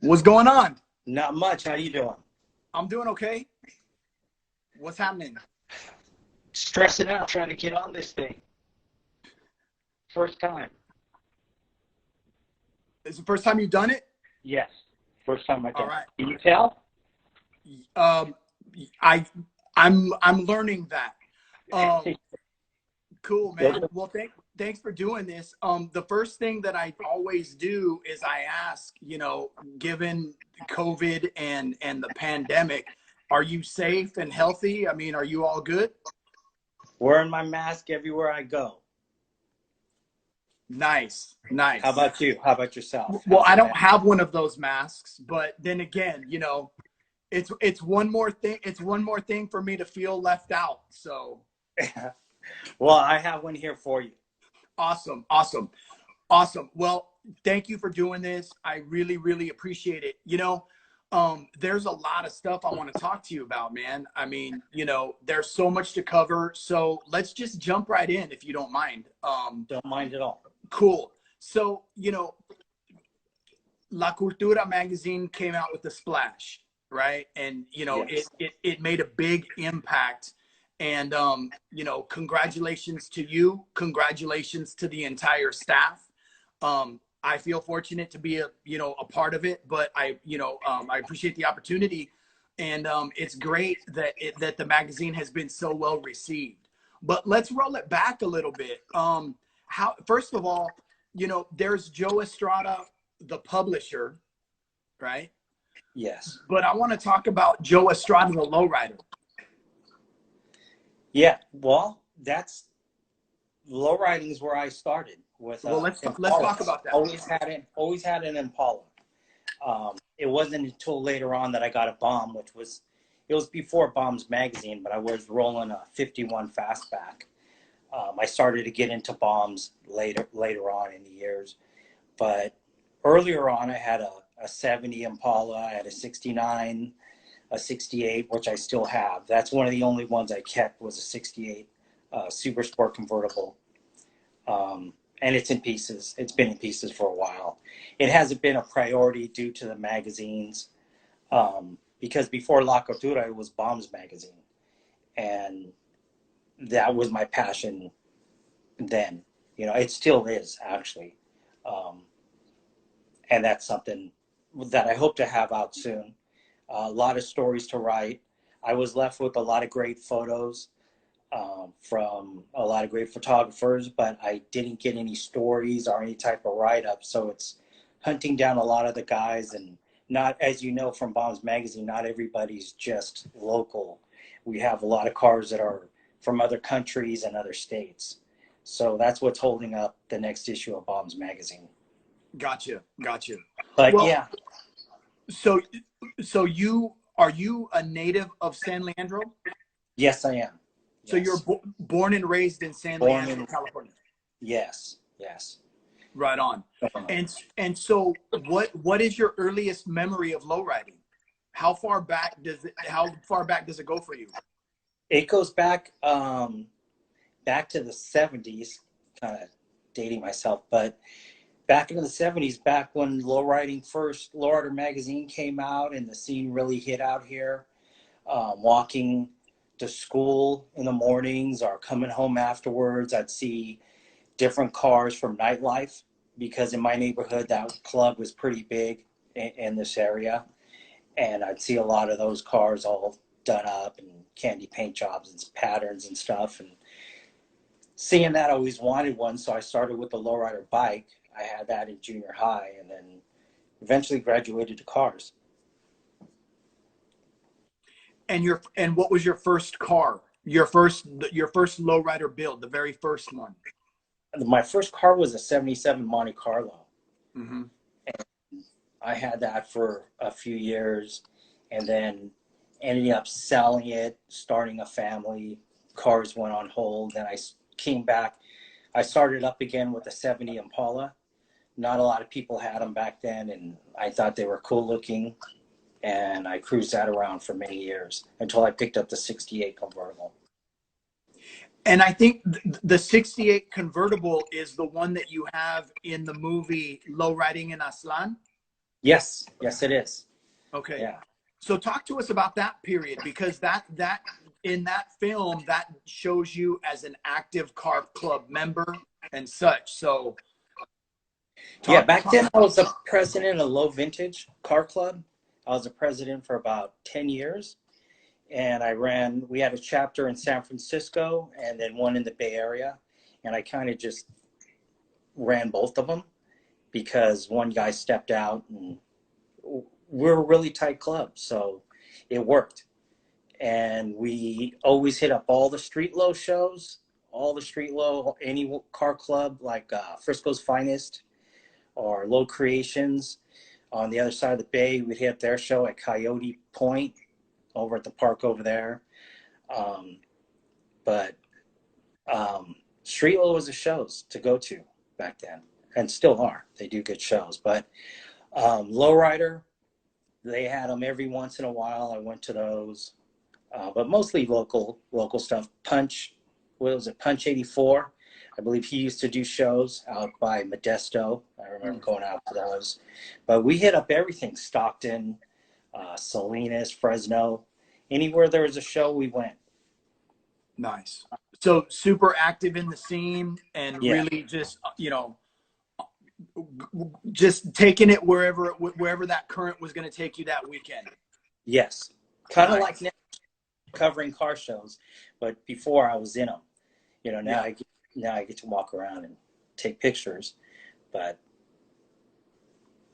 What's going on? Not much. How you doing? I'm doing okay. What's happening? Stressing out trying to get on this thing. First time. Is it the first time you've done it? Yes. First time I've All done right. it. Can you tell? Um, I'm learning that. Um, cool, man. Well, thanks for doing this. The first thing that I always do is I ask, given COVID and the pandemic, are you safe and healthy? I mean, are you all good? Wearing my mask everywhere I go. Nice, nice. How about you? How about yourself? Well, I don't have one of those masks, but then again, it's one more thing. It's one more thing for me to feel left out. So, well, I have one here for you. Awesome, awesome, awesome. Well, thank you for doing this. I really, really appreciate it. There's a lot of stuff I want to talk to you about, man. I mean, there's so much to cover. So let's just jump right in, if you don't mind. Don't mind at all. Cool. So, La Cultura Magazine came out with a splash, right? And, Yes. it made a big impact. And, congratulations to you. Congratulations to the entire staff. I feel fortunate to be a part of it, but I appreciate the opportunity. And it's great that the magazine has been so well received. But let's roll it back a little bit. First of all, there's Joe Estrada, the publisher, right? Yes. But I want to talk about Joe Estrada, the lowrider. Yeah. Well, that's lowriding is where I started with. Well, let's talk about that. Always had an Impala. It wasn't until later on that I got a bomb, it was before Bombs magazine, but I was rolling a 51 fastback. I started to get into bombs later on in the years, but earlier on I had a 70 Impala, I had a 69, a 68, which I still have. That's one of the only ones I kept was a 68 Super Sport convertible. And it's in pieces. It's been in pieces for a while. It hasn't been a priority due to the magazines, because before La Cultura, it was Bombs magazine. And that was my passion then. It still is, actually. And that's something that I hope to have out soon. A lot of stories to write. I was left with a lot of great photos from a lot of great photographers, but I didn't get any stories or any type of write-up. So it's hunting down a lot of the guys, and not, as you know from Bombs magazine, not everybody's just local. We have a lot of cars that are from other countries and other states. So that's what's holding up the next issue of Bombs magazine. Gotcha. But well, yeah. So are you a native of San Leandro? Yes, I am. So yes. You're born and raised in San Leandro, California. Yes. Right on. And so what is your earliest memory of lowriding? How far back does it go for you? It goes back back to the 70s, kind of dating myself, but back into the 70s, back when Lowrider magazine came out and the scene really hit out here. Walking to school in the mornings or coming home afterwards, I'd see different cars from nightlife, because in my neighborhood that club was pretty big in this area, and I'd see a lot of those cars all done up and candy paint jobs and patterns and stuff, and seeing that, I always wanted one, so I started with the lowrider bike. I had that in junior high, and then eventually graduated to cars. And what was your first car? Your first lowrider build, the very first one? My first car was a 77 Monte Carlo. Mm-hmm. And I had that for a few years, and then ended up selling it, starting a family. Cars went on hold. Then I came back. I started up again with a 70 Impala. Not a lot of people had them back then, and I thought they were cool looking. And I cruised that around for many years until I picked up the 68 convertible. And I think the 68 convertible is the one that you have in the movie Low Riding in Aslan. Yes, yes, it is. Okay. Yeah. So talk to us about that period, because that in that film that shows you as an active car club member and such. So Yeah, talk, back talk. then I was the president of Low Vintage Car Club. I was the president for about 10 years. And we had a chapter in San Francisco and then one in the Bay Area. And I kind of just ran both of them because one guy stepped out, and we're a really tight club. So it worked. And we always hit up all the street low shows, all the street low, any car club like Frisco's Finest or Low Creations. On the other side of the bay, we'd hit their show at Coyote Point over at the park over there. But street low was the shows to go to back then, and still are. They do good shows. But lowrider, they had them every once in a while. I went to those, but mostly local stuff. Punch, what was it? Punch 84. I believe he used to do shows out by Modesto. I remember going out to those. But we hit up everything: Stockton, Salinas, Fresno. Anywhere there was a show, we went. Nice. So super active in the scene and Yeah. really just, just taking it wherever that current was going to take you that weekend. Yes. Kind of Nice. like now, covering car shows, but before I was in them. Now Yeah. I get to walk around and take pictures, but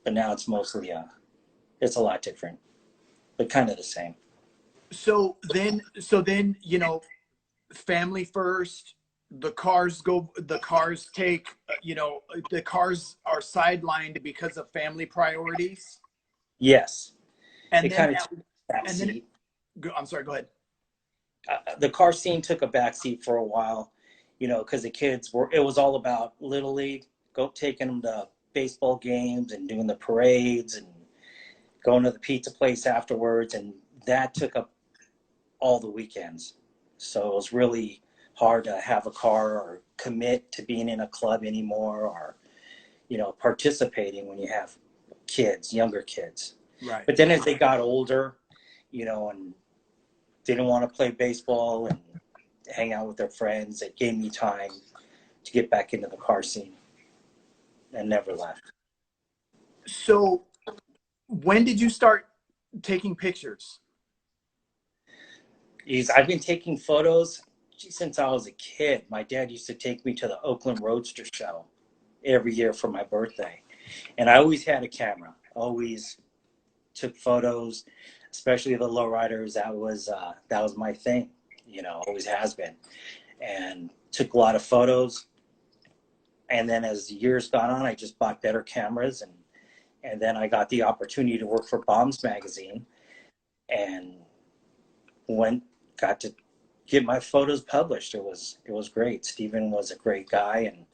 now it's mostly it's a lot different, but kind of the same. So then, family first, the cars take, the cars are sidelined because of family priorities. Yes, And it then, kind of took a back and then, seat. I'm sorry, go ahead. The car scene took a back seat for a while, because it was all about Little League, taking them to baseball games and doing the parades and going to the pizza place afterwards. And that took up all the weekends. So it was really hard to have a car or commit to being in a club anymore, or, participating when you have younger kids. Right. But then as they got older, and didn't want to play baseball and hang out with their friends, it gave me time to get back into the car scene and never left. So when did you start taking pictures? I've been taking photos since I was a kid. My dad used to take me to the Oakland Roadster show every year for my birthday. And I always had a camera, always took photos, especially the lowriders. That was my thing, always has been. And took a lot of photos. And then as the years gone on, I just bought better cameras. And then I got the opportunity to work for Bombs Magazine and got to get my photos published. It was great. Steven was a great guy and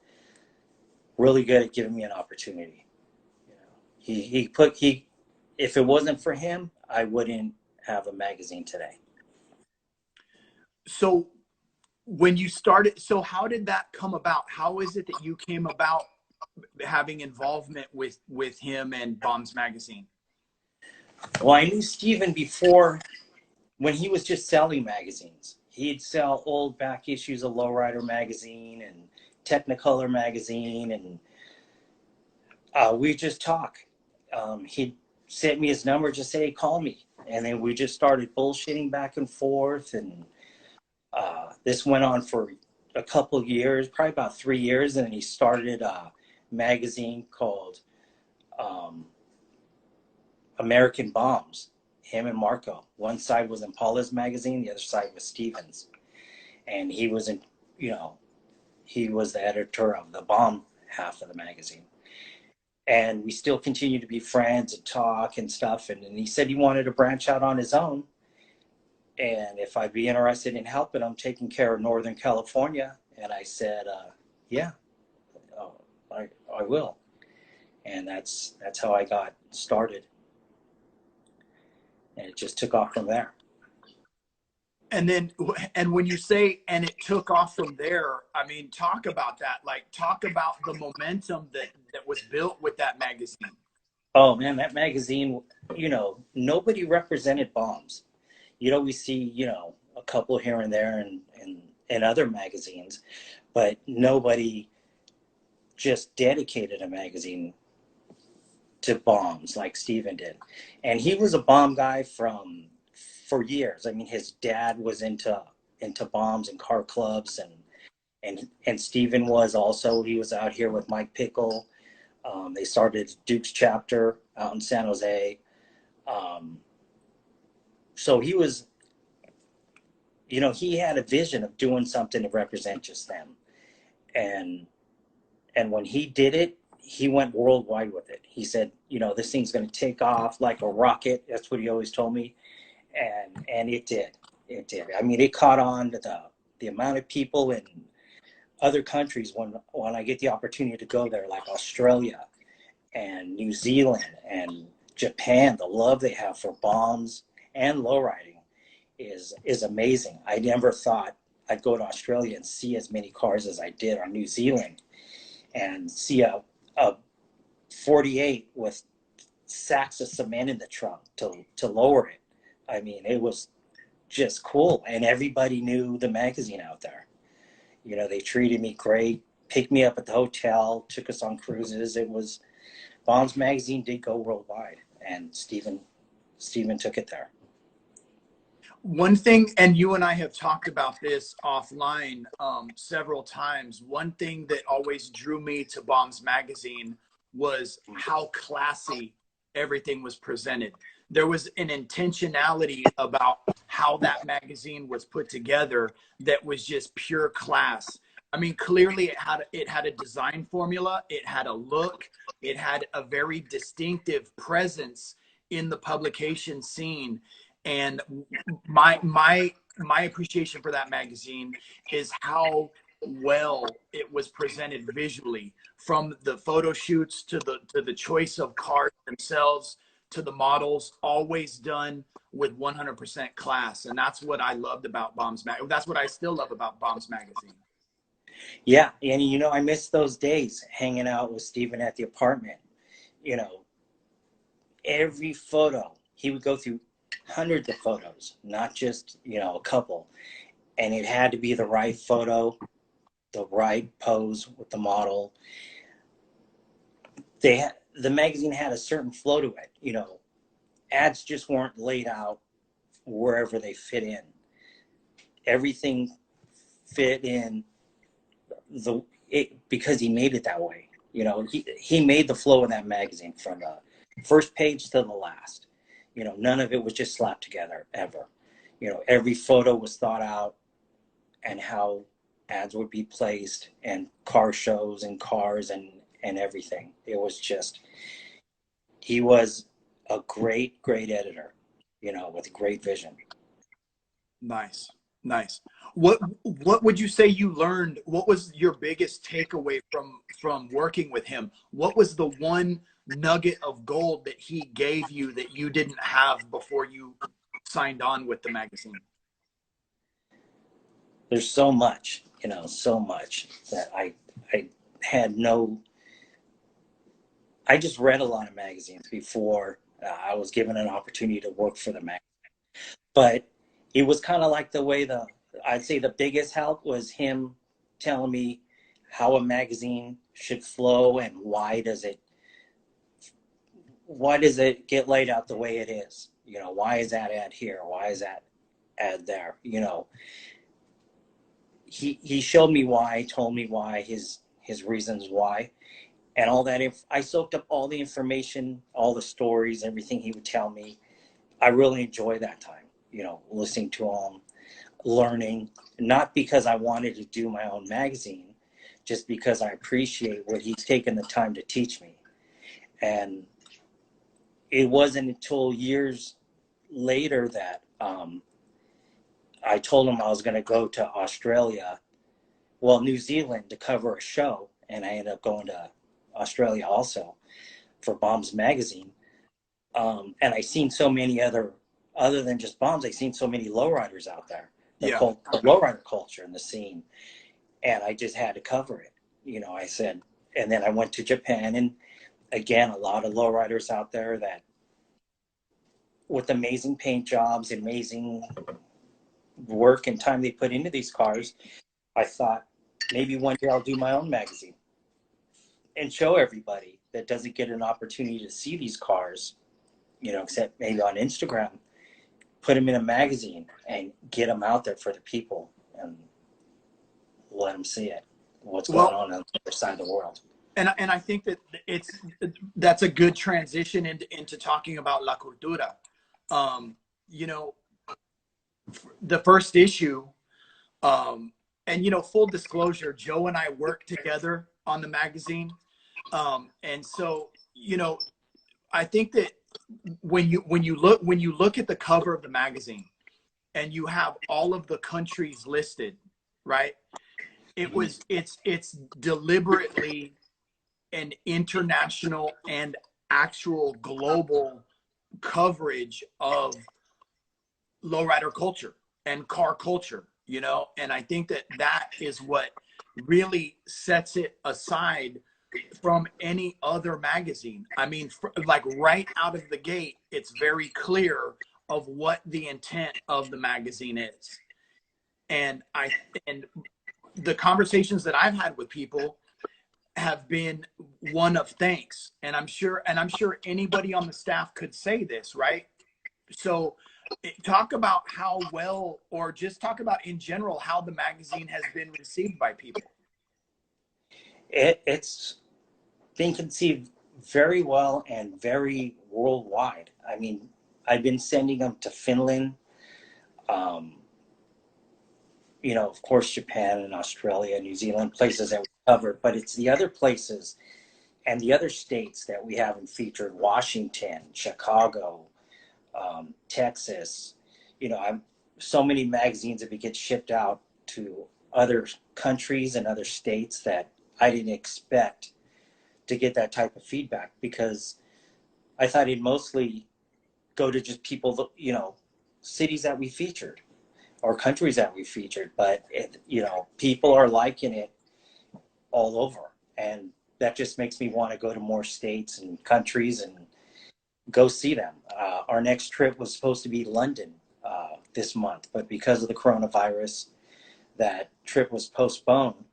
really good at giving me an opportunity. If it wasn't for him, I wouldn't have a magazine today. So when you started, so how did that come about? How is it that you came about having involvement with him and Bombs Magazine? Well, I knew Steven before, when he was just selling magazines. He'd sell old back issues of Lowrider magazine and Technicolor magazine, and we just talk. He'd sent me his number, just say, hey, call me. And then we just started bullshitting back and forth. And this went on for a couple of years, probably about 3 years. And then he started a magazine called American Bombs, him and Marco. One side was Impala's magazine, the other side was Steven's. And he was he was the editor of the bomb half of the magazine. And we still continue to be friends and talk and stuff. And he said he wanted to branch out on his own. And if I'd be interested in helping him taking care of Northern California. And I said, yeah, I will. And that's how I got started. And it just took off from there. And when you say, and it took off from there, I mean, talk about that. Like, talk about the momentum that was built with that magazine. Oh man, that magazine, nobody represented bombs. You'd always see, a couple here and there in other magazines, but nobody just dedicated a magazine to bombs like Steven did. And he was a bomb guy for years. I mean, his dad was into bombs and car clubs, and Steven was also. He was out here with Mike Pickle. They started Duke's chapter out in San Jose. Um, so he was, he had a vision of doing something to represent just them. And when he did it, he went worldwide with it. He said, this thing's going to take off like a rocket. That's what he always told me. And it did. It did. I mean, it caught on to the amount of people in other countries when I get the opportunity to go there, like Australia and New Zealand and Japan. The love they have for bombs and lowriding is amazing. I never thought I'd go to Australia and see as many cars as I did, or New Zealand, and see a 48 with sacks of cement in the trunk to lower it. I mean, it was just cool, and everybody knew the magazine out there. They treated me great, picked me up at the hotel, took us on cruises. It was Bombs magazine did go worldwide, and Steven took it there. One thing, and you and I have talked about this offline several times, one thing that always drew me to Bombs magazine was how classy everything was presented. There was an intentionality about how that magazine was put together that was just pure class. I mean, clearly it had a design formula, it had a look, it had a very distinctive presence in the publication scene. And my appreciation for that magazine is how well it was presented visually, from the photo shoots to the choice of cars themselves to the models, always done with 100% class. And that's what I loved about Bombs magazine. That's what I still love about Bombs magazine. Yeah, and I miss those days hanging out with Steven at the apartment. Every photo, he would go through hundreds of photos, not just a couple, and it had to be the right photo, the right pose with the model. The magazine had a certain flow to it. Ads just weren't laid out wherever they fit in. Everything fit in because he made it that way. He made the flow of that magazine from the first page to the last. None of it was just slapped together ever. Every photo was thought out, and how ads would be placed, and car shows and cars and everything. It was just, he was a great editor, with a great vision. Nice. What would you say you learned? What was your biggest takeaway from working with him? What was the one nugget of gold that he gave you that you didn't have before you signed on with the magazine? There's so much, so much that I had no. I just read a lot of magazines before I was given an opportunity to work for the magazine. But it was kind of like the way I'd say the biggest help was him telling me how a magazine should flow, and why does it get laid out the way it is? Why is that ad here? Why is that ad there? He showed me why, told me why, his reasons why, and all that. If I soaked up all the information, all the stories, everything he would tell me, I really enjoy that time, listening to him, learning, not because I wanted to do my own magazine, just because I appreciate what he's taken the time to teach me. And it wasn't until years later that I told him I was going to go to New Zealand to cover a show, and I ended up going to Australia also for Bombs magazine. And I seen so many other than just Bombs, I seen so many lowriders out there. The lowrider culture and the scene, and I just had to cover it. I said, and then I went to Japan, and Again, a lot of lowriders out there that with amazing paint jobs, amazing work and time they put into these cars. I thought maybe one day I'll do my own magazine and show everybody that doesn't get an opportunity to see these cars, you know, except maybe on Instagram, put them in a magazine and get them out there for the people and let them see it, what's going Well, on the other side of the world. and I think that that's a good transition into talking about La Cultura. You know, the first issue, and you know, full disclosure, Joe and I worked together on the magazine, and so you know, I think that when you look at the cover of the magazine and you have all of the countries listed, right? It's deliberately an international and actual global coverage of lowrider culture and car culture, you know. And I think that that is what really sets it aside from any other magazine. I mean, like right out of the gate, it's very clear of what the intent of the magazine is. And and the conversations that I've had with people have been one of thanks. And I'm sure anybody on the staff could say this, right? So talk about how well, or just talk about in general, how the magazine has been received by people. It's being conceived very well and very worldwide. I mean, I've been sending them to Finland, um, you know, of course, Japan and Australia, New Zealand, places that we covered, but it's the other places and the other states that we haven't featured: Washington, Chicago, Texas. You know, I'm so many magazines that we get shipped out to other countries and other states that I didn't expect to get that type of feedback, because I thought it'd mostly go to just people, you know, cities that we featured or countries that we featured, but it, you know, people are liking it all over, and that just makes me want to go to more states and countries and go see them. Our next trip was supposed to be London this month, but because of the coronavirus, that trip was postponed,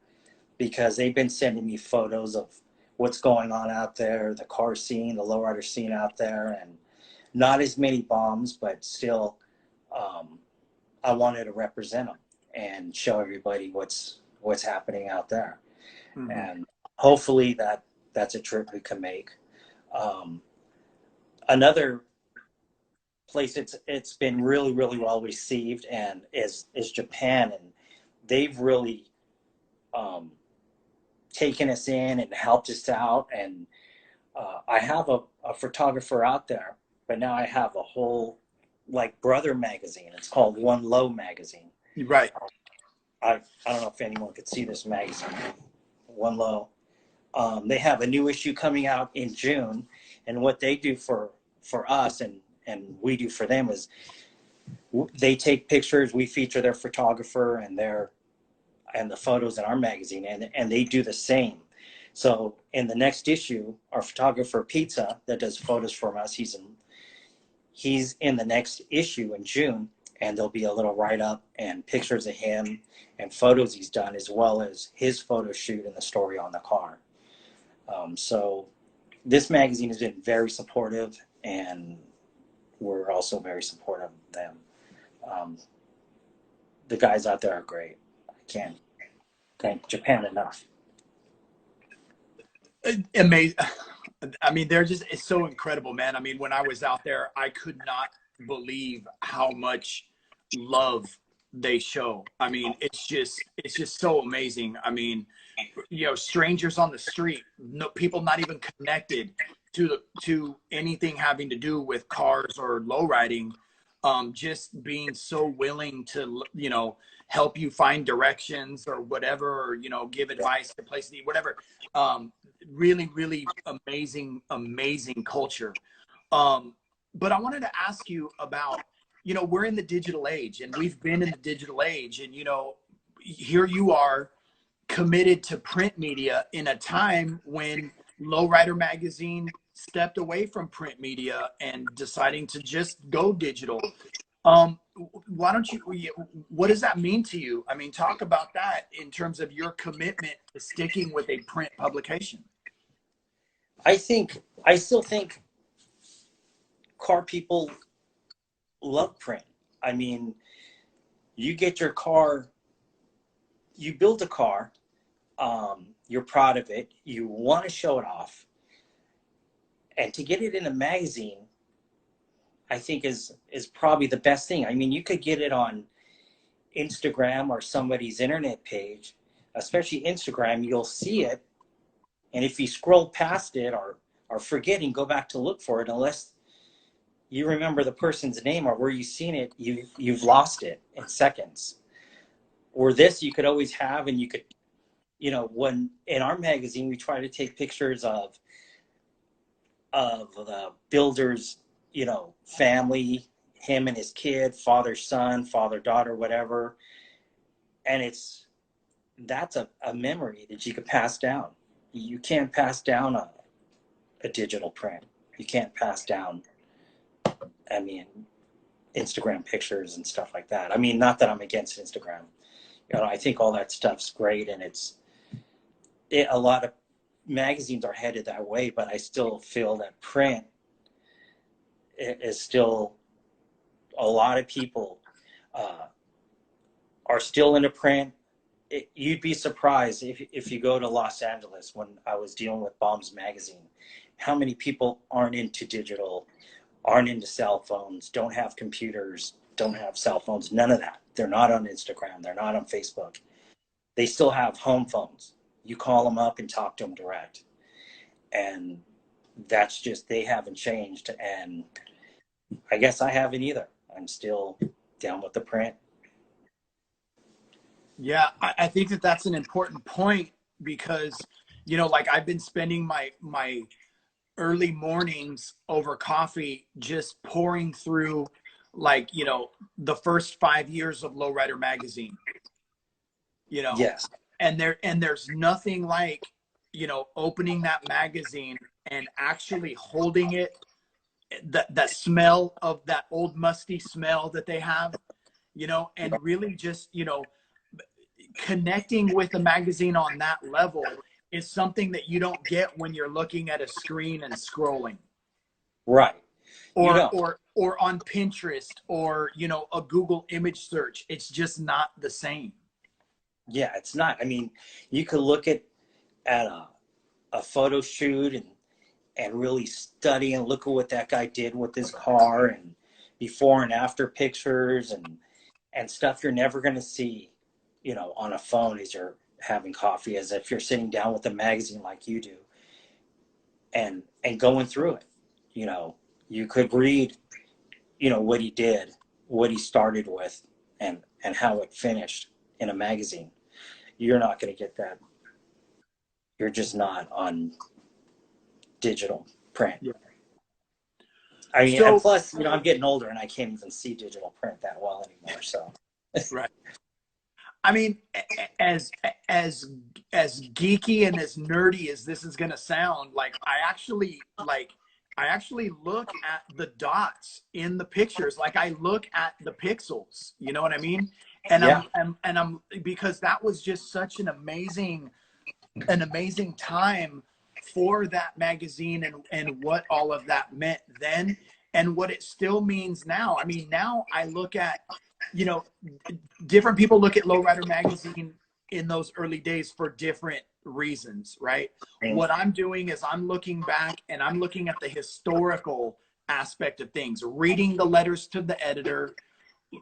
because they've been sending me photos of what's going on out there, the car scene, the lowrider scene out there, and not as many bombs, but still, I wanted to represent them and show everybody what's happening out there. Mm-hmm. And hopefully that's a trip we can make. Another place it's been really well received and is Japan, and they've really taken us in and helped us out. And I have a photographer out there, but now I have a whole like brother magazine. It's called One Low Magazine. Right. I don't know if anyone could see this magazine. One Low. They have a new issue coming out in June, and what they do for us and we do for them is they take pictures, we feature their photographer and the photos in our magazine, and they do the same. So in the next issue, our photographer Pizza that does photos for us, he's in the next issue in June, and there'll be a little write-up and pictures of him and photos he's done, as well as his photo shoot and the story on the car. So this magazine has been very supportive, and we're also very supportive of them. The guys out there are great. I can't thank Japan enough. Amazing. I mean, they're just, it's so incredible, man. I mean, when I was out there, I could not believe how much love they show. I mean, it's just so amazing. I mean, you know, strangers on the street, no, people not even connected to anything having to do with cars or low riding, just being so willing to, you know, help you find directions or whatever, or, you know, give advice to places, whatever. Really amazing culture. But I wanted to ask you about, you know, we're in the digital age, and we've been in the digital age, and, you know, here you are committed to print media in a time when Lowrider Magazine stepped away from print media and deciding to just go digital. Why don't you, what does that mean to you? I mean, talk about that in terms of your commitment to sticking with a print publication. I still think car people love print. I mean, you get your car, you build a car, you're proud of it, you want to show it off, and to get it in a magazine, I think is probably the best thing. I mean, you could get it on Instagram or somebody's internet page, especially Instagram, you'll see it. And if you scroll past it or forget and go back to look for it, unless you remember the person's name or where you've seen it, you've lost it in seconds. Or this you could always have, and you could, you know, when in our magazine we try to take pictures of the builder's, you know, family, him and his kid, father, son, father, daughter, whatever. And that's a memory that you could pass down. You can't pass down a digital print. You can't pass down, I mean, Instagram pictures and stuff like that. I mean, not that I'm against Instagram. You know, I think all that stuff's great, and a lot of magazines are headed that way, but I still feel that print is still, a lot of people are still into print. You'd be surprised if you go to Los Angeles, when I was dealing with Bombs Magazine, how many people aren't into digital, aren't into cell phones, don't have computers, don't have cell phones, none of that. They're not on Instagram. They're not on Facebook. They still have home phones. You call them up and talk to them direct. And that's just, they haven't changed. And I guess I haven't either. I'm still down with the print. Yeah, I think that that's an important point because, you know, like I've been spending my early mornings over coffee just pouring through, like, you know, the first 5 years of Lowrider Magazine, you know, Yes. and there's nothing like, you know, opening that magazine and actually holding it, that smell of that old musty smell that they have, you know, and really just, you know, connecting with a magazine on that level is something that you don't get when you're looking at a screen and scrolling, Right. You or know, on Pinterest, or, you know, a Google image search. It's just not the same. yeah, it's not. I mean, you could look at a photo shoot and really study and look at what that guy did with his car, and before and after pictures and stuff you're never going to see, you know, on a phone as you're having coffee, as if you're sitting down with a magazine like you do and going through it. You know, you could read, you know, what he did, what he started with, and how it finished in a magazine. You're not going to get that. You're just not on digital print. Yeah. I mean, and So, plus, you know, I'm getting older and I can't even see digital print that well anymore. So, right. I mean, as as as geeky and as nerdy as this is going to sound, like I actually look at the dots in the pictures. Like I look at the pixels, you know what I mean? And yeah, I'm because that was just such an amazing time for that magazine, and what all of that meant then and what it still means now. I mean, now I look at, you know, different people look at Lowrider Magazine in those early days for different reasons, right? What I'm doing is I'm looking back and I'm looking at the historical aspect of things, reading the letters to the editor,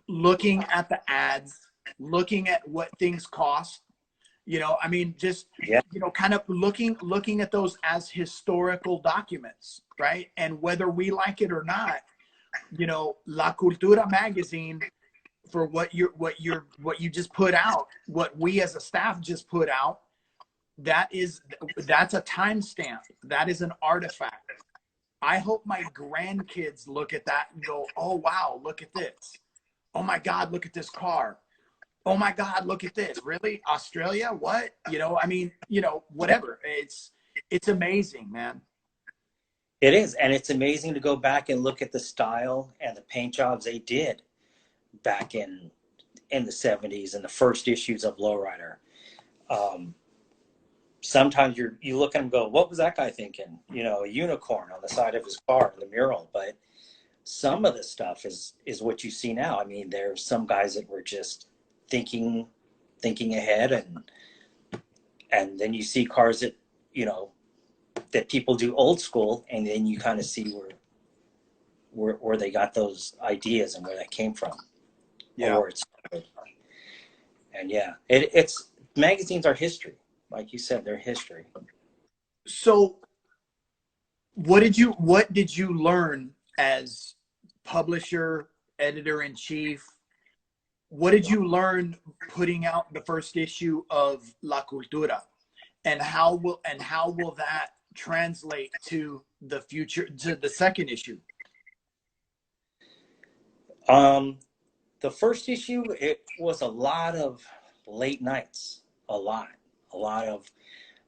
looking at the ads, looking at what things cost, you know, I mean, just, yeah, you know, kind of looking at those as historical documents, right? And whether we like it or not, you know, La Cultura magazine, for what you just put out, what we as a staff just put out, that's a timestamp. That is an artifact. I hope my grandkids look at that and go, "Oh wow, look at this. Oh my God, look at this car. Oh my God, look at this. Really? Australia? What?" You know, I mean, you know, whatever. It's amazing, man. It is, and it's amazing to go back and look at the style and the paint jobs they did back in the 70s and the first issues of Lowrider. Um, Sometimes you look at them and go, what was that guy thinking? You know, a unicorn on the side of his car, the mural. But some of the stuff is what you see now. I mean, there's some guys that were just thinking ahead, and then you see cars that, you know, that people do old school, and then you kind of see where they got those ideas and where that came from, or Yeah. where it's started. And yeah, it's magazines are history, like you said, they're history. So what did you learn as publisher, editor in chief? What did you learn putting out the first issue of La Cultura? And how will that translate to the future, to the second issue? Um, the first issue, it was a lot of late nights, a lot of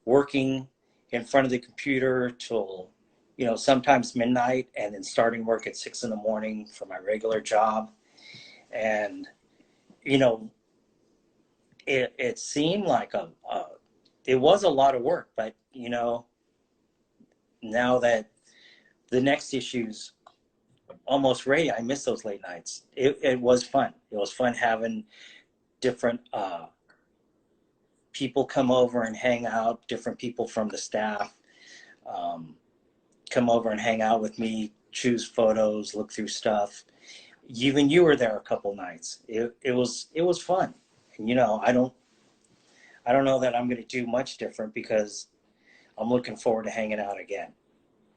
working in front of the computer till, you know, sometimes midnight, and then starting work at 6 in the morning for my regular job. And, you know, it seemed like it was a lot of work, but, you know, now that the next issue's almost ready, I miss those late nights. It was fun. It was fun having different people come over and hang out, different people from the staff um, come over and hang out with me, choose photos, look through stuff. Even you were there a couple nights. It was fun. And, you know, I don't know that I'm going to do much different, because I'm looking forward to hanging out again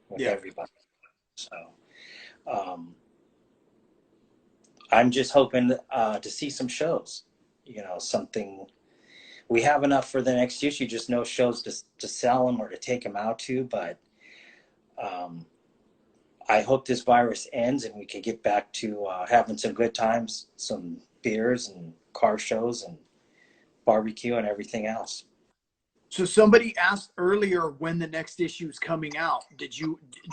with Yeah. everybody. So um, I'm just hoping to see some shows, you know, something. We have enough for the next issue, just no shows to sell them or to take them out to. But um, I hope this virus ends and we can get back to having some good times, some beers and car shows and barbecue and everything else. So somebody asked earlier when the next issue is coming out. Do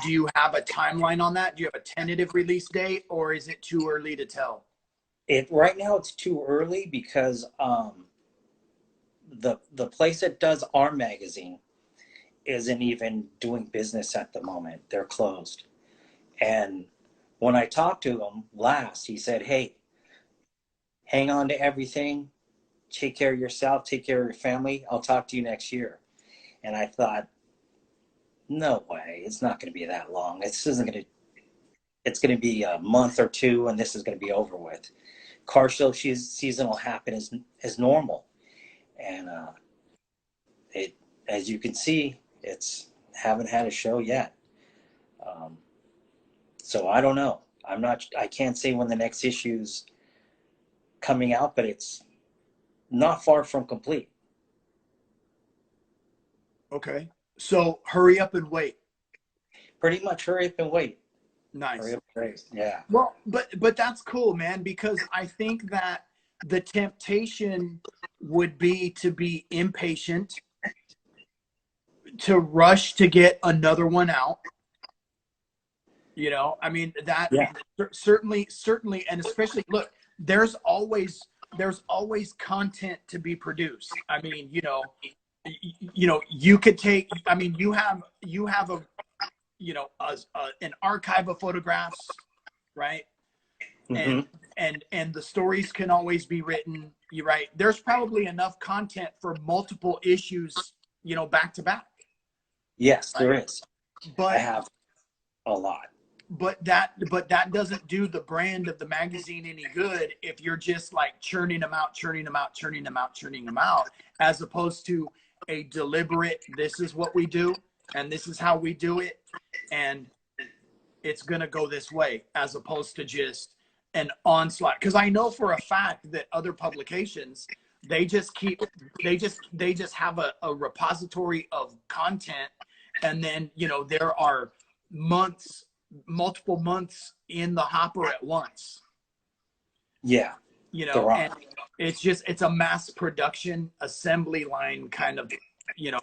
you have a timeline on that? Do you have a tentative release date, or is it too early to tell? It right now it's too early, because the place that does our magazine isn't even doing business at the moment. They're closed. And when I talked to him last, he said, "Hey, hang on to everything. Take care of yourself. Take care of your family. I'll talk to you next year." And I thought, no way. It's not going to be that long. This isn't going to. It's going to be a month or two, and this is going to be over with. Car show season will happen as normal, and it, as you can see, it's haven't had a show yet. Um, so I don't know. I'm not. I can't say when the next issue's coming out, but it's not far from complete. Okay. So hurry up and wait. Pretty much hurry up and wait. Hurry Nice. up and wait. Yeah. Well, but that's cool, man, because I think that the temptation would be to be impatient, to rush to get another one out. You know, I mean that Yeah. certainly, and especially look, there's always content to be produced. I mean, you could take. I mean, you have a an archive of photographs, right? Mm-hmm. And the stories can always be written. You're right. There's probably enough content for multiple issues, back to back, Yes, there right? is. I But have a lot. but that doesn't do the brand of the magazine any good if you're just like churning them out, churning them out, churning them out, churning them out, as opposed to a deliberate, this is what we do and this is how we do it, and it's gonna go this way, as opposed to just an onslaught. Because I know for a fact that other publications, they just have a repository of content, and then there are months, multiple months in the hopper at once. Yeah, there are. And it's a mass production assembly line kind of, you know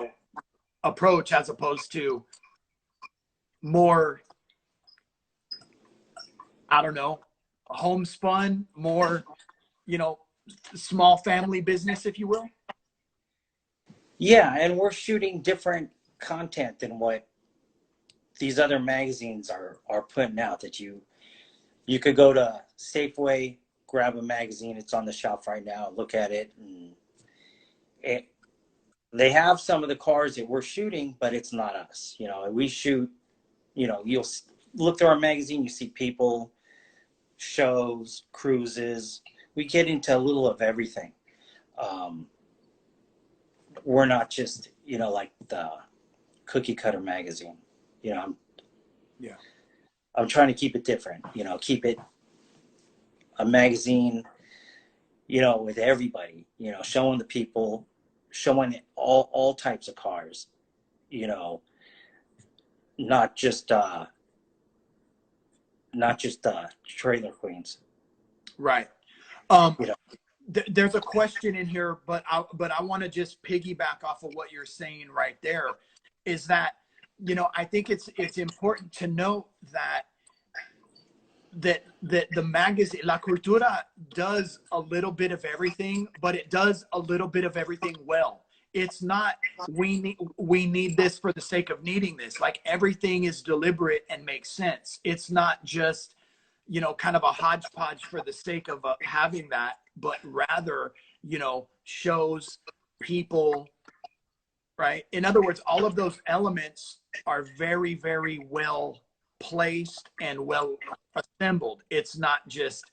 approach as opposed to more, I don't know, homespun, more, you know, small family business, if you will. Yeah, and we're shooting different content than what these other magazines are putting out. That you could go to Safeway, grab a magazine. It's on the shelf right now. Look at it, and they have some of the cars that we're shooting, but it's not us. You know, we shoot. You know, you'll look through our magazine. You see people, shows, cruises. We get into a little of everything. Um, we're not just, you know, like the cookie cutter magazine. You know, Yeah. I'm trying to keep it different. You know, keep it a magazine, you know, with everybody, you know, showing the people, showing all types of cars, you know, not just trailer queens. Right. Um, You know. there's a question in here, but I want to just piggyback off of what you're saying right there. Is that, you know, I think it's important to note that the magazine La Cultura does a little bit of everything, but it does a little bit of everything well. It's not we need this for the sake of needing this. Like everything is deliberate and makes sense. It's not just, you know, kind of a hodgepodge for the sake of having that, but rather, you know, shows people, right? In other words, all of those elements are very, very well placed and well assembled. It's not just,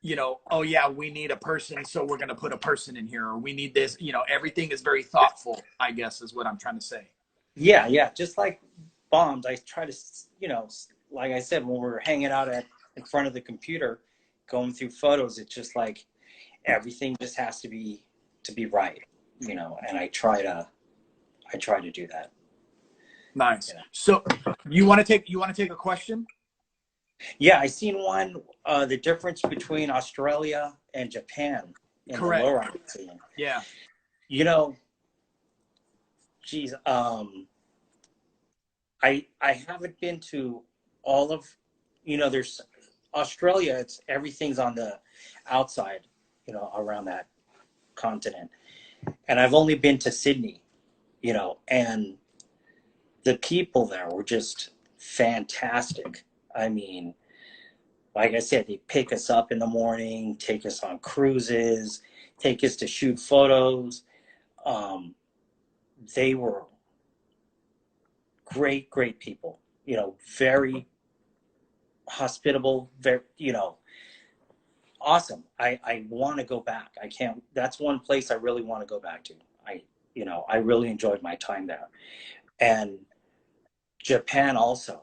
you know, oh yeah, we need a person, so we're going to put a person in here, or we need this. You know, everything is very thoughtful, I guess is what I'm trying to say. Yeah, yeah. Just like bombs, I try to, you know, like I said, when we're hanging out in front of the computer, going through photos, it's just like everything just has to be right, you know. And I try to do that. Nice. You know. So you want to take a question? Yeah, I seen one. The difference between Australia and Japan in the Correct. lowriding scene. Yeah. You know, geez, I haven't been to all of, you know, there's Australia. It's everything's on the outside, you know, around that continent, and I've only been to Sydney, you know, and the people there were just fantastic. I mean, like I said, they pick us up in the morning, take us on cruises, take us to shoot photos. Um, they were great people. You know, very hospitable. Very, you know, awesome. I want to go back. I can't. That's one place I really want to go back to. You know, I really enjoyed my time there, and Japan also.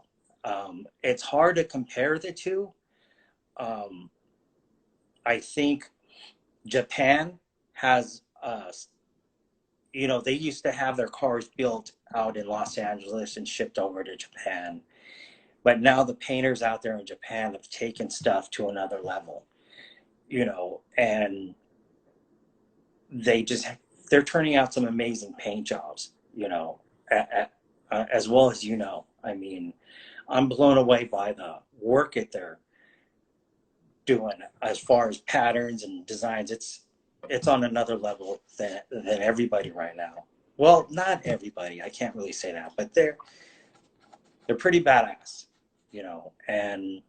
It's hard to compare the two. Um, I think Japan has, you know, they used to have their cars built out in Los Angeles and shipped over to Japan. But now the painters out there in Japan have taken stuff to another level, you know, and they just, they're turning out some amazing paint jobs, you know, as well as, you know, I mean, I'm blown away by the work that they're doing as far as patterns and designs. It's on another level than everybody right now. Well, not everybody. I can't really say that, but they're pretty badass, you know. And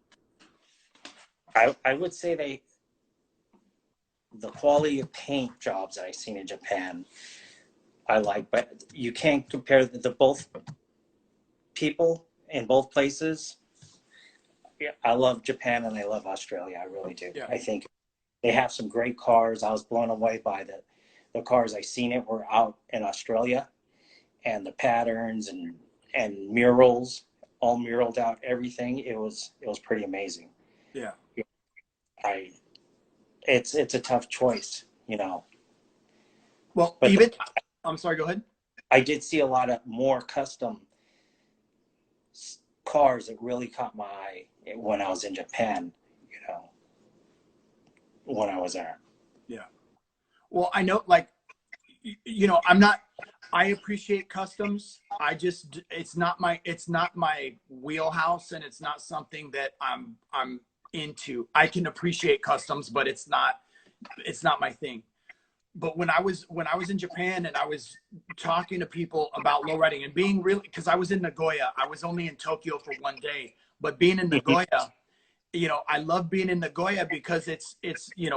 I would say the quality of paint jobs that I've seen in Japan, I like, but you can't compare the both people in both places. Yeah, I love Japan and I love Australia. I really do. Yeah. I think they have some great cars. I was blown away by the cars I seen it were out in Australia, and the patterns and murals, all muraled out, everything. It was pretty amazing. Yeah. I it's a tough choice, you know. Well, But even I'm sorry, go ahead. I did see a lot of more custom cars that really caught my eye when I was in Japan, you know, when I was there. Yeah. Well, I know, like, you know, I'm not, I appreciate customs. It's not my wheelhouse, and it's not something that I'm into. I can appreciate customs, but it's not my thing. But when I was in Japan and I was talking to people about lowriding and being really, because I was in Nagoya, I was only in Tokyo for 1 day, but being in Nagoya, I love being in Nagoya because it's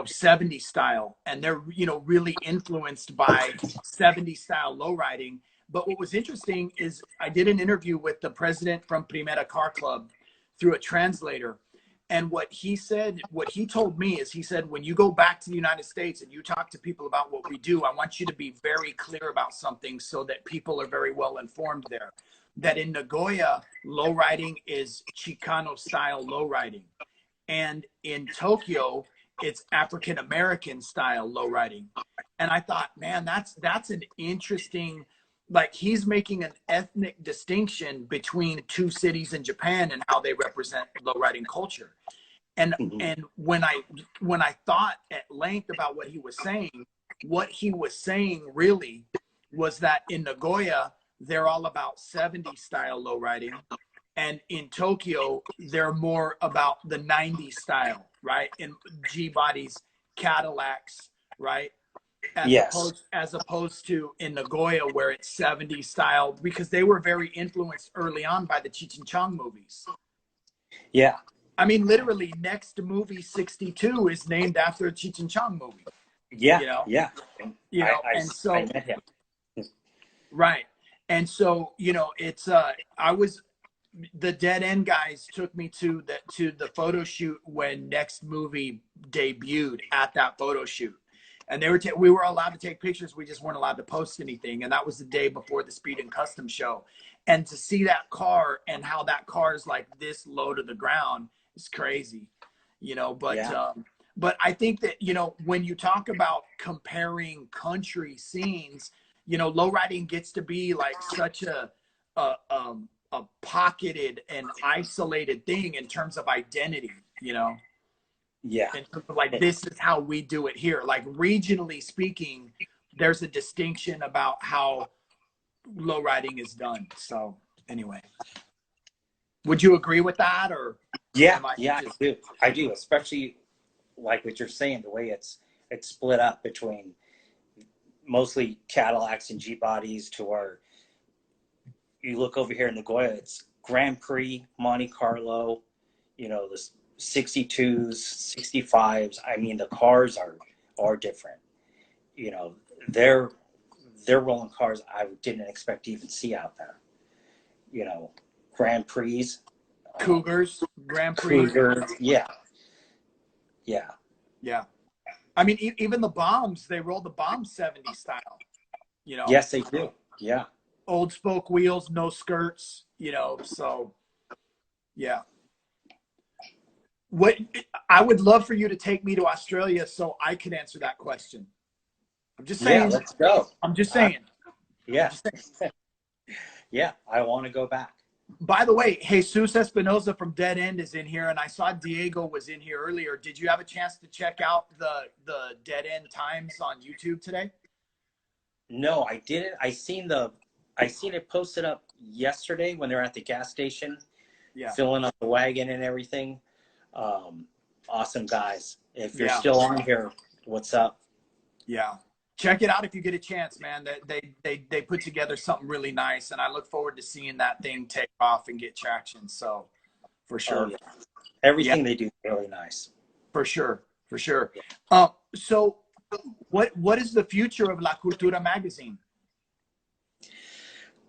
70 style, and they're really influenced by 70 style lowriding. But what was interesting is I did an interview with the president from Primera Car Club through a translator. And what he told me is, he said, when you go back to the United States and you talk to people about what we do, I want you to be very clear about something so that people are very well informed there. That in Nagoya, lowriding is Chicano style lowriding. And in Tokyo, it's African American style lowriding. And I thought, man, that's an interesting, like, he's making an ethnic distinction between two cities in Japan and how they represent lowriding culture. And Mhm. and when I thought at length about what he was saying really was that in Nagoya, they're all about 70 style lowriding. And in Tokyo, they're more about the 90s style, right? In G bodies, Cadillacs, right? as Yes. opposed as opposed to in Nagoya where it's 70s style, because they were very influenced early on by the Cheech and Chong movies. Yeah. I mean, literally, next movie 62 is named after a Cheech and Chong movie. Yeah. You know, Yeah. and I so met him. right, and so it's I was the Dead End guys took me to the photo shoot when next movie debuted at that photo shoot. And we were allowed to take pictures. We just weren't allowed to post anything. And that was the day before the Speed and Custom show. And to see that car and how that car is like this low to the ground is crazy, Yeah. but I think that, when you talk about comparing country scenes, lowriding gets to be like such a pocketed and isolated thing in terms of identity, Yeah. in terms of like, this is how we do it here. Like, regionally speaking, there's a distinction about how low riding is done. So anyway, would you agree with that, or Yeah. am I Yeah. just I do. Especially like what you're saying, the way it's split up between mostly Cadillacs and G bodies to where you look over here in Nagoya, it's Grand Prix, Monte Carlo, the 62s, 65s. I mean, the cars are different. You know, they're rolling cars I didn't expect to even see out there. Grand Prix, Cougars, Grand Prix? Cougar. Yeah, yeah, Yeah. I mean, even the bombs, they roll the bomb 70 style, yes, they do. Yeah. old spoke wheels, no skirts, so yeah. What I would love for you to take me to Australia so I could answer that question. I'm just Yeah, saying. let's go. I'm just saying. Yeah. I'm just saying. Yeah, I want to go back. By the way, Jesus Espinoza from Dead End is in here, and I saw Diego was in here earlier. Did you have a chance to check out the Dead End times on YouTube today? No, I didn't. I seen it posted up yesterday when they're at the gas station, Yeah. filling up the wagon and everything. Awesome guys. If you're Yeah. still on here, what's up? Yeah. Check it out if you get a chance, man. They put together something really nice, and I look forward to seeing that thing take off and get traction. So, for sure. Oh, yeah. Everything Yeah, they do is really nice. for sure. For sure. So what is the future of La Cultura magazine?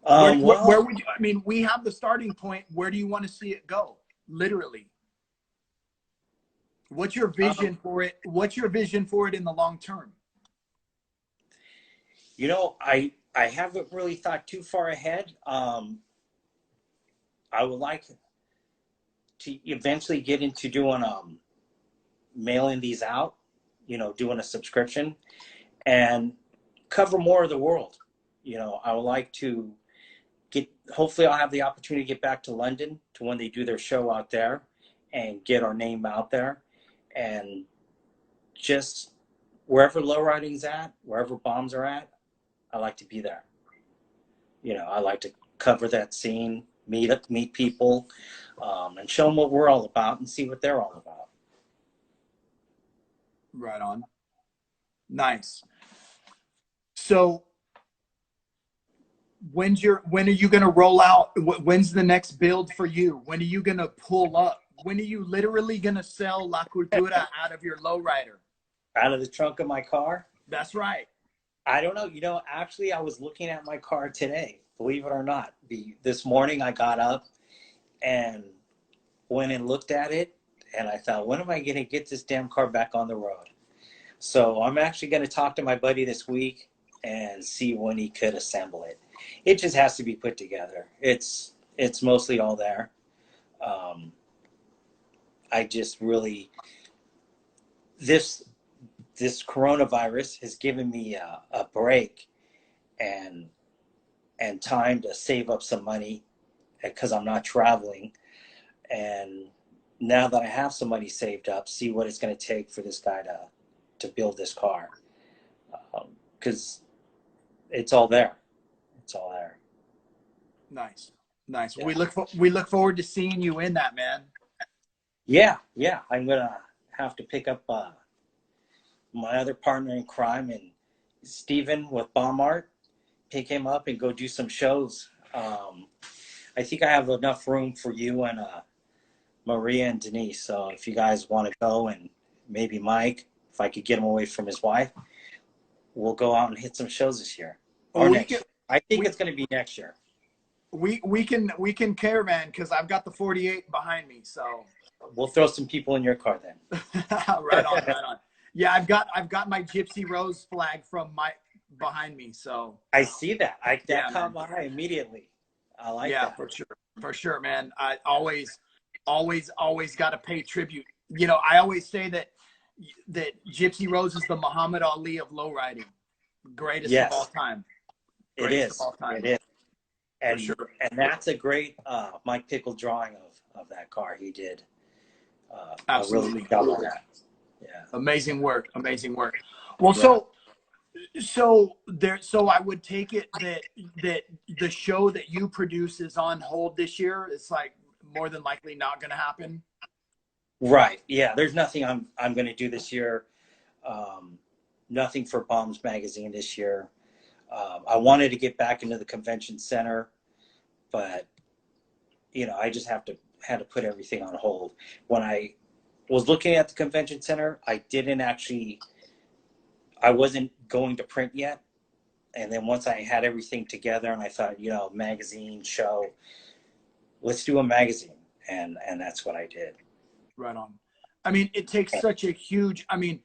Where Well, would you, I mean, we have the starting point. Where do you want to see it go? Literally. What's your vision for it? What's your vision for it in the long term? I haven't really thought too far ahead. I would like to eventually get into doing mailing these out, doing a subscription and cover more of the world. I would like to hopefully I'll have the opportunity to get back to London to when they do their show out there and get our name out there, and just wherever lowriding's at, wherever bombs are at, I like to be there. You know, I like to cover that scene, meet people, and show them what we're all about and see what they're all about. Right on. Nice. So when are you going to roll out? When's the next build for you? When are you going to pull up? When are you literally going to sell La Cultura out of your lowrider? Out of the trunk of my car? That's right. I don't know. You know, actually, I was looking at my car today, believe it or not. This morning I got up and went and looked at it, and I thought, when am I going to get this damn car back on the road? So I'm actually going to talk to my buddy this week and see when he could assemble it. It just has to be put together. It's mostly all there. Um, I just really this coronavirus has given me a break and time to save up some money because I'm not traveling. And now that I have some money saved up, see what it's going to take for this guy to build this car, because it's all there. It's all there. Nice. Nice. Yeah. We look forward to seeing you in that, man. Yeah, yeah. I'm gonna have to pick up my other partner in crime and Steven with Bomb Art, pick him up and go do some shows. I think I have enough room for you and Maria and Denise. So if you guys want to go, and maybe Mike, if I could get him away from his wife, we'll go out and hit some shows this year or We next can year. I think we it's going to be next year. we can caravan because I've got the 48 behind me. So We'll throw some people in your car then. right on, right on. Yeah, I've got my Gypsy Rose flag from my behind me. So I see that. That yeah, caught man. my eye immediately. I like Yeah, that. for sure, man. I always got to pay tribute. You know, I always say that Gypsy Rose is the Muhammad Ali of lowriding, greatest of all Yes, time, it greatest of is. all time, It is. for And sure. that's a great Mike Pickle drawing of that car. He did a really Absolutely, good job on that. Yeah. amazing work, amazing work. Well, Yeah. so I would take it that the show that you produce is on hold this year. It's like more than likely not going to happen. Right. Yeah. There's nothing I'm going to do this year. Um, Nothing for Bombs Magazine this year. I wanted to get back into the convention center, but I just had to put everything on hold. When I was looking at the convention center, I wasn't going to print yet. And then once I had everything together and I thought, magazine show, let's do a magazine. And that's what I did. Right on. I mean, it takes such a huge. I mean,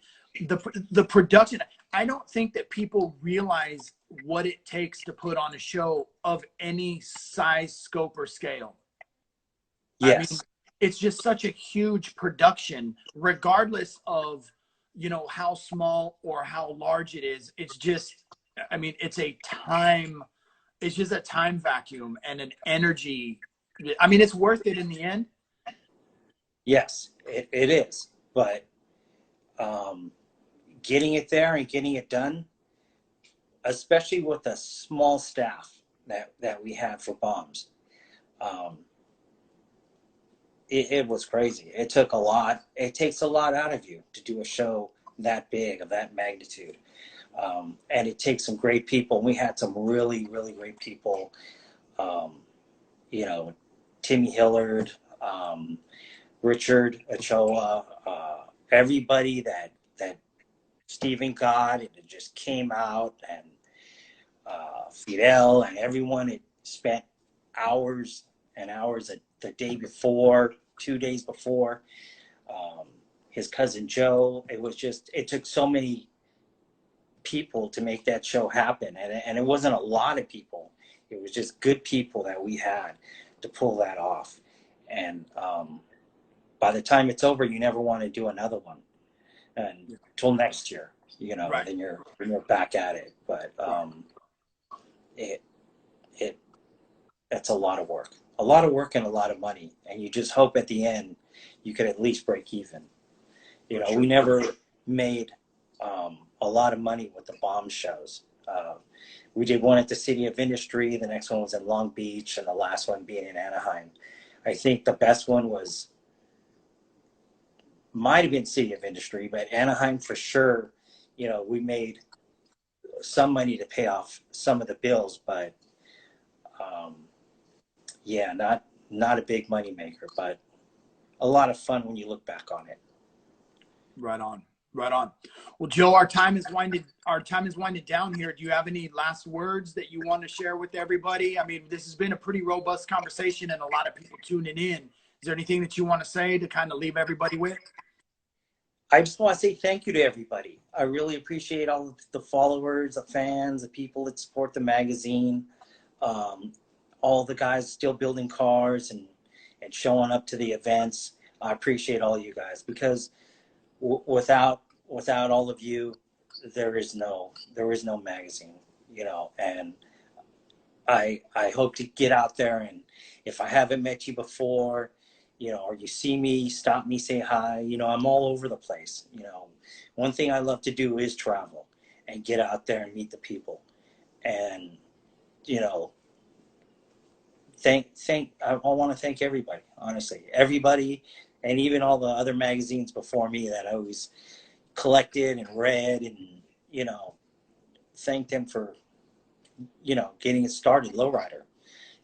the production. I don't think that people realize what it takes to put on a show of any size, scope, or scale. I mean, Yes. it's just such a huge production, regardless of how small or how large it is. It's just, I mean, it's a time. It's just a time vacuum and an energy. I mean, it's worth it in the end. Yes, it is. But um, getting it there and getting it done, especially with a small staff that we had for Bombs, um, it was crazy. It took a lot. It takes a lot out of you to do a show that big, of that magnitude. And it takes some great people. We had some really, really great people. Um, Timmy Hillard, Richard Ochoa, everybody that Stephen got, and it just came out, and Fidel and everyone. It spent hours and hours the day before, 2 days before. Um, his cousin Joe. It took so many people to make that show happen, and it wasn't a lot of people. It was just good people that we had to pull that off. And by the time it's over, you never want to do another one, and till next year, Right. then you're back at it. But Right. it it that's a lot of work and a lot of money, and you just hope at the end you could at least break even. For sure. We never made a lot of money with the bomb shows. We did one at the City of Industry. The next one was in Long Beach, and the last one being in Anaheim. I think the best one might have been City of Industry, but Anaheim for sure. You know, we made some money to pay off some of the bills, but um, yeah, not a big money maker, but a lot of fun when you look back on it. Right on. Right on. Well, Joe, our time is winded down here. Do you have any last words that you want to share with everybody? I mean, this has been a pretty robust conversation and a lot of people tuning in. Is there anything that you want to say to kind of leave everybody with? I just want to say thank you to everybody. I really appreciate all of the followers, the fans, the people that support the magazine, all the guys still building cars and showing up to the events. I appreciate all you guys, because without all of you, there is no magazine, you know. And I hope to get out there, and if I haven't met you before, you know, or you see me, stop me, say hi. You know, I'm all over the place. You know, one thing I love to do is travel and get out there and meet the people. And, you know, I want to thank everybody, honestly, everybody, and even all the other magazines before me that I always collected and read, and, you know, thank them for, you know, getting it started, Lowrider,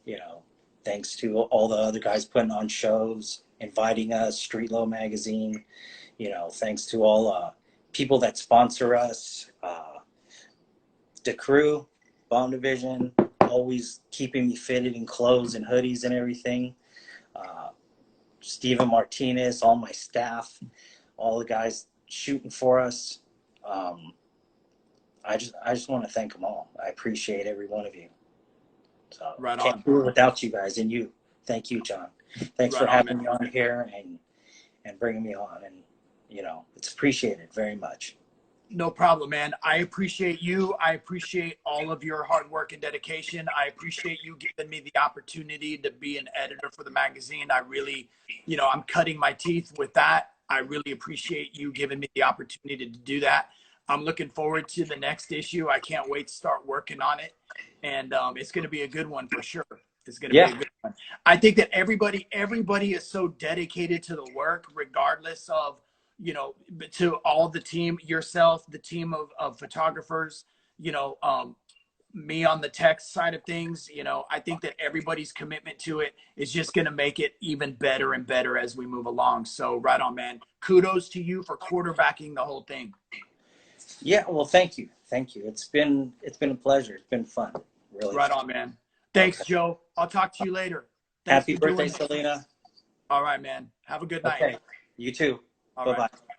you know. Thanks to all the other guys putting on shows, inviting us, Street Low Magazine, you know, thanks to all people that sponsor us, the crew, Bomb Division, always keeping me fitted in clothes and hoodies and everything. Steven Martinez, all my staff, all the guys shooting for us. I just want to thank them all. I appreciate every one of you. So Right can't on. do it without you guys, and you. Thank you, John. Thanks Right for on, having man. me on here and bringing me on. And, you know, it's appreciated very much. No problem, man. I appreciate you. I appreciate all of your hard work and dedication. I appreciate you giving me the opportunity to be an editor for the magazine. I really, you know, I'm cutting my teeth with that. I really appreciate you giving me the opportunity to do that. I'm looking forward to the next issue. I can't wait to start working on it. And it's going to be a good one for sure. It's going to be a Yeah. good one. I think that everybody is so dedicated to the work, regardless of, you know, to all the team, yourself, the team of photographers, you know, me on the text side of things. You know, I think that everybody's commitment to it is just going to make it even better and better as we move along. So right on, man. Kudos to you for quarterbacking the whole thing. Yeah. Well, thank you. Thank you. It's been a pleasure. It's been fun. Really Right fun. on, man. Thanks, Okay. Joe. I'll talk to you later. Thanks Happy for doing birthday, this. Selena. All right, man. Have a good night. Okay. You too. All right. Bye-bye.